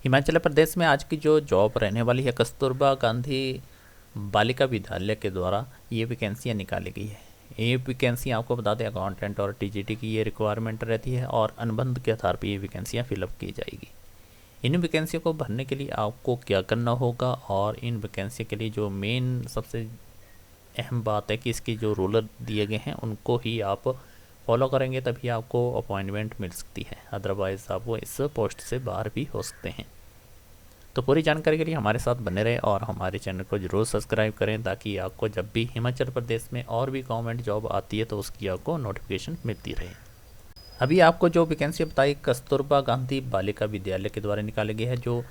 हिमाचल प्रदेश में आज की जो जॉब रहने वाली है, कस्तूरबा गांधी बालिका विद्यालय के द्वारा ये वैकेंसियाँ निकाली गई है। ये वैकेंसी आपको बता दें, अकाउंटेंट और टीजीटी की ये रिक्वायरमेंट रहती है और अनुबंध के आधार पर ये वैकेंसियाँ फिलअप की जाएगी। इन वैकेंसियों को भरने के लिए आपको क्या करना होगा और इन वैकेंसी के लिए जो मेन सबसे अहम बात है कि इसके जो रूलर दिए गए हैं उनको ही आप फॉलो करेंगे, तभी आपको अपॉइंटमेंट मिल सकती है। अदरवाइज़ आप वो इस पोस्ट से बाहर भी हो सकते हैं। तो पूरी जानकारी के लिए हमारे साथ बने रहें और हमारे चैनल को ज़रूर सब्सक्राइब करें, ताकि आपको जब भी हिमाचल प्रदेश में और भी गवर्नमेंट जॉब आती है तो उसकी आपको नोटिफिकेशन मिलती रहे। अभी आपको जो वैकेंसी बताई कस्तूरबा गांधी बालिका विद्यालय के द्वारा निकाली गई है, जो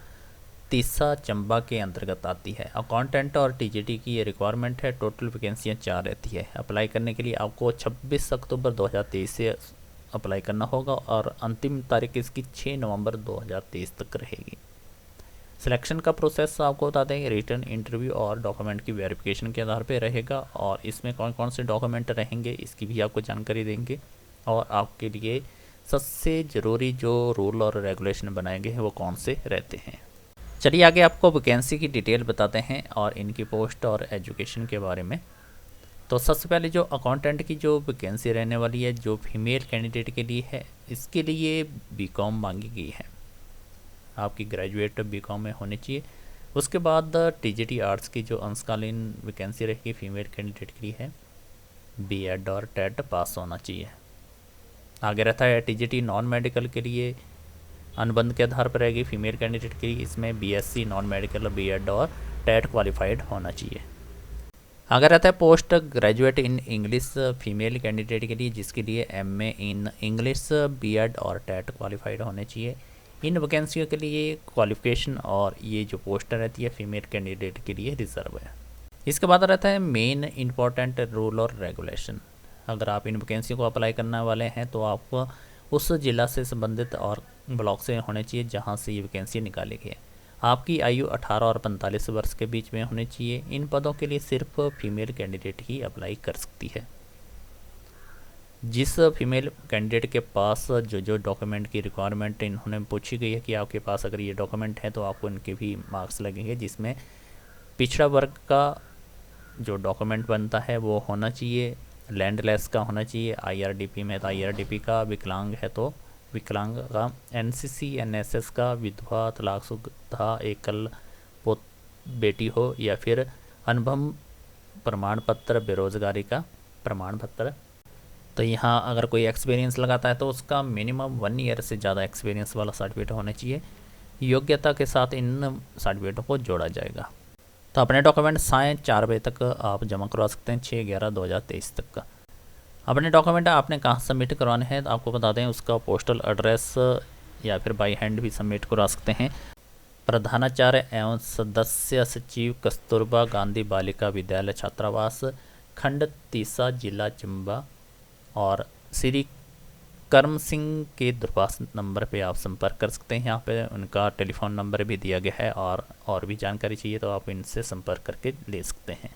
तीसा चंबा के अंतर्गत आती है। अकाउंटेंट और टीजीटी की ये रिक्वायरमेंट है। टोटल वैकेंसियाँ 4 रहती है। अप्लाई करने के लिए आपको 26 अक्टूबर 2023 से अप्लाई करना होगा और अंतिम तारीख इसकी 6 नवंबर 2023 तक रहेगी। सिलेक्शन का प्रोसेस आपको बता दें, रिटर्न इंटरव्यू और डॉक्यूमेंट की वेरिफिकेशन के आधार पर रहेगा और इसमें कौन कौन से डॉक्यूमेंट रहेंगे इसकी भी आपको जानकारी देंगे और आपके लिए सबसे ज़रूरी जो रूल और रेगुलेशन बनाए गए हैं वो कौन से रहते हैं। चलिए आगे आपको वैकेंसी की डिटेल बताते हैं और इनकी पोस्ट और एजुकेशन के बारे में। तो सबसे पहले जो अकाउंटेंट की जो वैकेंसी रहने वाली है, जो फीमेल कैंडिडेट के लिए है, इसके लिए बीकॉम मांगी गई है। आपकी ग्रेजुएट बीकॉम में होनी चाहिए। उसके बाद टीजीटी आर्ट्स की जो अंशकालीन वैकेंसी रहेगी फीमेल कैंडिडेट के लिए है, बीएड और टेट पास होना चाहिए। आगे रहता है टीजीटी नॉन मेडिकल के लिए अनुबंध के आधार पर रहेगी फीमेल कैंडिडेट की। इसमें बीएससी नॉन मेडिकल, बीएड और टेट क्वालिफाइड होना चाहिए। अगर रहता है post graduate in English female candidate के लिए, जिसके लिए एमए इन इंग्लिश, बीएड और टेट क्वालिफाइड होने चाहिए। इन वैकेंसियों के लिए क्वालिफिकेशन और ये जो पोस्ट रहती है फीमेल कैंडिडेट के लिए रिजर्व है। इसके बाद रहता है मेन इंपॉर्टेंट रूल और रेगुलेशन। अगर आप इन वैकेंसियों को अप्लाई करने वाले हैं तो आपको उस ज़िला से संबंधित और ब्लॉक से होने चाहिए जहां से ये वैकेंसी निकाली गई है। आपकी आयु 18 और 45 वर्ष के बीच में होनी चाहिए। इन पदों के लिए सिर्फ फीमेल कैंडिडेट ही अप्लाई कर सकती है। जिस फीमेल कैंडिडेट के पास जो डॉक्यूमेंट की रिक्वायरमेंट इन्होंने पूछी गई है कि आपके पास अगर ये डॉक्यूमेंट है तो आपको इनके भी मार्क्स लगेंगे, जिसमें पिछड़ा वर्ग का जो डॉक्यूमेंट बनता है वो होना चाहिए, लैंडलेस का होना चाहिए, आईआरडीपी में तो आईआरडीपी का, विकलांग है तो विकलांग का, एनसीसी एनएसएस का, विधवा, तलाकशुदा, एकल पोत बेटी हो या फिर अनुभव प्रमाण पत्र, बेरोजगारी का प्रमाण पत्र। तो यहाँ अगर कोई एक्सपीरियंस लगाता है तो उसका मिनिमम 1 ईयर से ज़्यादा एक्सपीरियंस वाला सर्टिफिकेट होना चाहिए। योग्यता के साथ इन सर्टिफिकेटों को जोड़ा जाएगा। तो अपने डॉक्यूमेंट साय 4 बजे तक आप जमा करवा सकते हैं, 6/11/2023 तक का। अपने डॉक्यूमेंट आपने कहाँ सबमिट करवाने हैं तो आपको बता दें, उसका पोस्टल एड्रेस या फिर बाई हैंड भी सबमिट करवा सकते हैं। प्रधानाचार्य एवं सदस्य सचिव, कस्तूरबा गांधी बालिका विद्यालय छात्रावास, खंड तीसा, जिला चंबा। और श्री कर्म सिंह के दूरभाष नंबर पे आप संपर्क कर सकते हैं। यहाँ पे उनका टेलीफोन नंबर भी दिया गया है और भी जानकारी चाहिए तो आप इनसे संपर्क करके ले सकते हैं।